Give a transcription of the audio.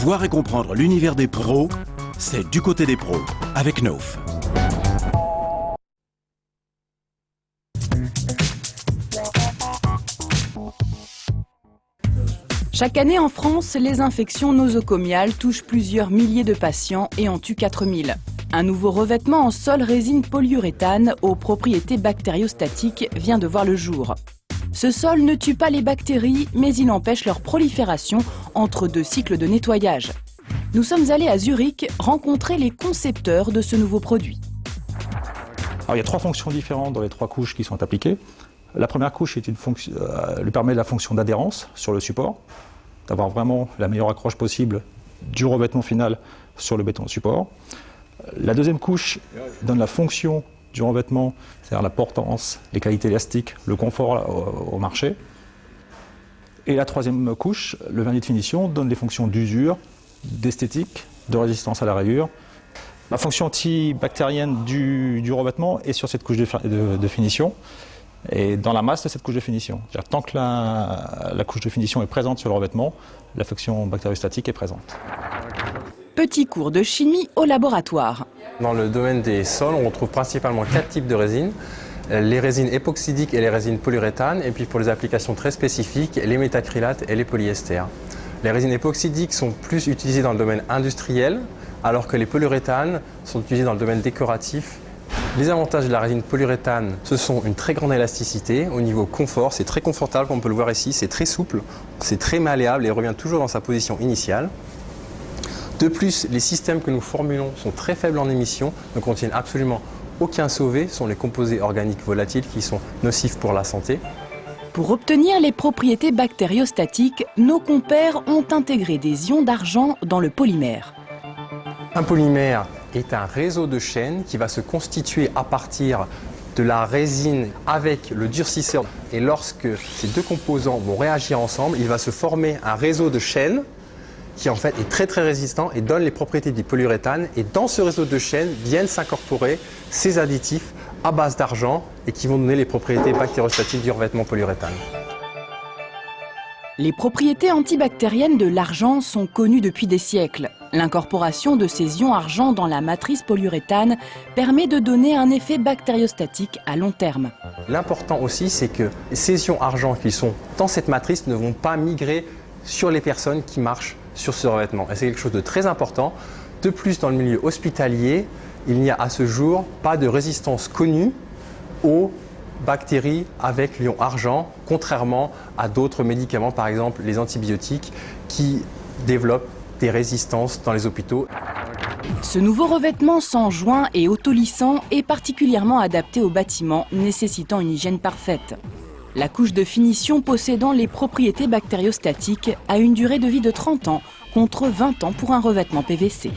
Voir et comprendre l'univers des pros, c'est du côté des pros, avec Knauf. Chaque année en France, les infections nosocomiales touchent plusieurs milliers de patients et en tuent 4000. Un nouveau revêtement en sol résine polyuréthane aux propriétés bactériostatiques vient de voir le jour. Ce sol ne tue pas les bactéries, mais il empêche leur prolifération entre deux cycles de nettoyage. Nous sommes allés à Zurich rencontrer les concepteurs de ce nouveau produit. Alors, il y a 3 fonctions différentes dans les 3 couches qui sont appliquées. La première couche lui permet la fonction d'adhérence sur le support, d'avoir vraiment la meilleure accroche possible du revêtement final sur le béton support. La deuxième couche donne la fonction du revêtement, c'est-à-dire la portance, les qualités élastiques, le confort au marché. Et la troisième couche, le vernis de finition, donne les fonctions d'usure, d'esthétique, de résistance à la rayure. La fonction antibactérienne du revêtement est sur cette couche de finition et dans la masse de cette couche de finition. C'est-à-dire, tant que la couche de finition est présente sur le revêtement, la fonction bactériostatique est présente. Petit cours de chimie au laboratoire. Dans le domaine des sols, on retrouve principalement 4 types de résines. Les résines époxydiques et les résines polyuréthanes, et puis pour les applications très spécifiques, les métacrylates et les polyesters. Les résines époxydiques sont plus utilisées dans le domaine industriel, alors que les polyuréthanes sont utilisées dans le domaine décoratif. Les avantages de la résine polyuréthane, ce sont une très grande élasticité. Au niveau confort, c'est très confortable, comme on peut le voir ici, c'est très souple, c'est très malléable et revient toujours dans sa position initiale. De plus, les systèmes que nous formulons sont très faibles en émissions, ne contiennent absolument aucun sauvé, ce sont les composés organiques volatiles qui sont nocifs pour la santé. Pour obtenir les propriétés bactériostatiques, nos compères ont intégré des ions d'argent dans le polymère. Un polymère est un réseau de chaînes qui va se constituer à partir de la résine avec le durcisseur. Et lorsque ces deux composants vont réagir ensemble, il va se former un réseau de chaînes qui en fait est très résistant et donne les propriétés du polyuréthane. Et dans ce réseau de chaînes viennent s'incorporer ces additifs à base d'argent et qui vont donner les propriétés bactériostatiques du revêtement polyuréthane. Les propriétés antibactériennes de l'argent sont connues depuis des siècles. L'incorporation de ces ions argent dans la matrice polyuréthane permet de donner un effet bactériostatique à long terme. L'important aussi, c'est que ces ions argent qui sont dans cette matrice ne vont pas migrer sur les personnes qui marchent sur ce revêtement. Et c'est quelque chose de très important. De plus, dans le milieu hospitalier, il n'y a à ce jour pas de résistance connue aux bactéries avec l'ion argent, contrairement à d'autres médicaments, par exemple les antibiotiques, qui développent des résistances dans les hôpitaux. Ce nouveau revêtement sans joint et autolissant est particulièrement adapté aux bâtiments nécessitant une hygiène parfaite. La couche de finition possédant les propriétés bactériostatiques a une durée de vie de 30 ans contre 20 ans pour un revêtement PVC.